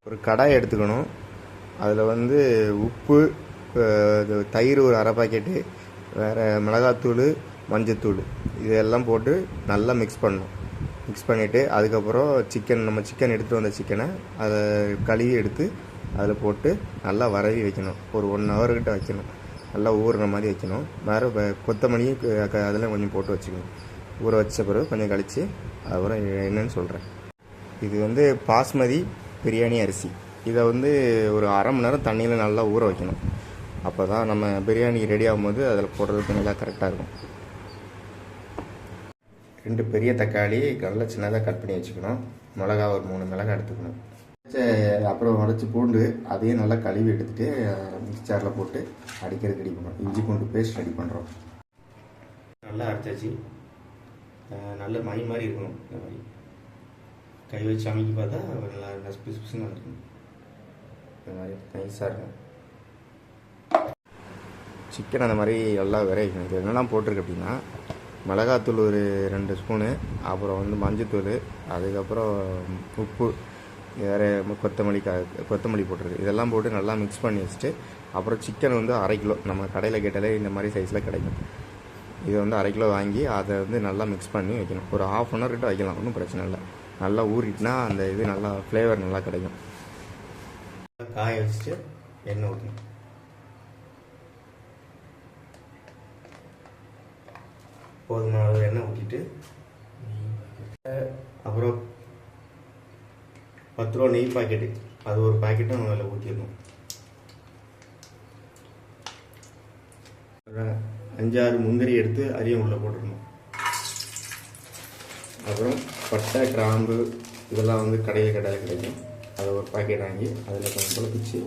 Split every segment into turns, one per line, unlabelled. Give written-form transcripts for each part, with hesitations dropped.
ஒரு கடாய் எடுத்துக்கணும். அதில் வந்து உப்பு, தயிர் ஒரு அரை பாக்கெட்டு, வேறு மிளகாத்தூள், மஞ்சத்தூள் இதெல்லாம் போட்டு நல்லா மிக்ஸ் பண்ணணும். மிக்ஸ் பண்ணிவிட்டு அதுக்கப்புறம் நம்ம சிக்கன் எடுத்துகிட்டு வந்த சிக்கனை அதை கழுவி எடுத்து அதில் போட்டு நல்லா வரவி வைக்கணும். ஒரு 1 hour கிட்ட வைக்கணும். நல்லா ஊறுற மாதிரி வைக்கணும். வேறு கொத்தமல்லி அதெல்லாம் கொஞ்சம் போட்டு வச்சுக்கணும். ஊற வச்ச பிறகு கொஞ்சம் கழித்து அதுக்கப்புறம் என்னென்னு சொல்கிறேன். இது வந்து பாஸ்மதி பிரியாணி அரிசி. இதை வந்து ஒரு அரை மணி நேரம் தண்ணியில் நல்லா ஊற வைக்கணும். அப்போ தான் நம்ம பிரியாணி ரெடி ஆகும்போது அதில் போடுறதுக்கு நல்லா கரெக்டாக இருக்கும். 2 பெரிய தக்காளி நல்லா சின்னதாக கட் பண்ணி வச்சுக்கணும். மிளகா ஒரு 3 மிளகா எடுத்துக்கணும். அப்புறம் உடச்சி பூண்டு அதையும் நல்லா கழுவி எடுத்துகிட்டு மிக்சரில் போட்டு அடிக்கிறதுக்கு ரெடி பண்ணுறோம். இஞ்சி பூண்டு பேஸ்ட் ரெடி பண்ணுறோம். நல்லா அரைச்சாச்சு. நல்ல மை மாதிரி இருக்கணும். இந்த மாதிரி கை வச்சு அமைக்கி பார்த்தா நல்லா பிசுன்னு வந்துருக்கும். இந்த மாதிரி நைஸாக இருக்கும். சிக்கன் அந்த மாதிரி நல்லா விரைக்கணும். இது என்னெல்லாம் போட்டிருக்கு அப்படின்னா, மிளகாத்தூள் ஒரு 2 ஸ்பூனு, அப்புறம் வந்து மஞ்சத்தூள், அதுக்கப்புறம் உப்பு, வேறு கொத்தமல்லி போட்டிருக்கு. இதெல்லாம் போட்டு நல்லா மிக்ஸ் பண்ணி வச்சுட்டு அப்புறம் சிக்கன் வந்து 1/2 கிலோ நம்ம கடையில் கேட்டாலே இந்த மாதிரி சைஸில் கிடைக்கும். இதை வந்து 1/2 கிலோ வாங்கி அதை வந்து நல்லா மிக்ஸ் பண்ணி வைக்கணும். ஒரு 1/2 hour கிட்ட வைக்கலாம், ஒன்றும் பிரச்சனை இல்லை. நல்லா ஊறிட்டுனா அந்த இது நல்லா ஃப்ளேவர் நல்லா கிடைக்கும். காய வச்சுட்டு எண்ணெய் ஊற்றணும். போதுமான அளவு எண்ணெய் ஊற்றிட்டு அப்புறம் 10 ரூபா நெய் பாக்கெட்டு, அது ஒரு பாக்கெட்டும் அதில் ஊற்றிடணும். 5-6 முந்திரி எடுத்து அதையும் உள்ளே போட்டுடணும். அப்புறம் பட்டை, கிராம்பு இதெல்லாம் வந்து கடையில் கிடைக்கும். அதை ஒரு பாக்கெட் வாங்கி அதில் கொஞ்சம் போல பிச்சு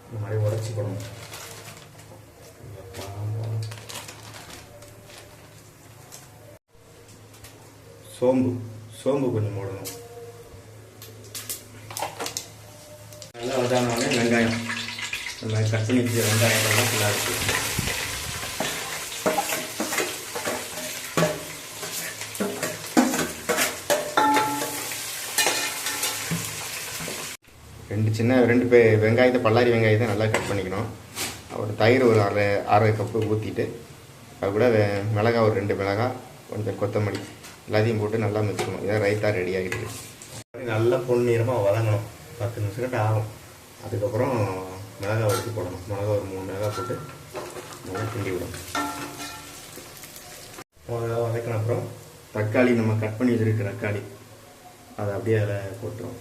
இந்த மாதிரி உடச்சி போடணும். சோம்பு கொஞ்சம் போடணும். நல்லா வதானோடனே வெங்காயம், நம்ம கட் பண்ணி வச்ச வெங்காயம்லாம் ஃபுல்லாக இருக்குது. ரெண்டு வெங்காயத்தை, பல்லாரி வெங்காயத்தை நல்லா கட் பண்ணிக்கணும். ஒரு தயிர் ஒரு அரை கப்பு ஊற்றிட்டு அது கூட மிளகாய் ஒரு 2 மிளகாய், கொஞ்சம் கொத்தமல்லி எல்லாத்தையும் போட்டு நல்லா மிக்ஸ் பண்ணணும். இதான் ரைத்தா ரெடி ஆகிடுது. நல்லா பொன்னிறமாக வதங்கணும். 10 நிமிஷம் கிட்ட ஆகும். அதுக்கப்புறம் மிளகாய் எடுத்து போடணும். மிளகாய் ஒரு 3 மிளகாய் போட்டு நல்லா கிண்டி விடணும். மிளகாய் வதக்கின அப்புறம் தக்காளி, நம்ம கட் பண்ணி வச்சுருக்க தக்காளி அதை அப்படியே அதில் போட்டுரும்.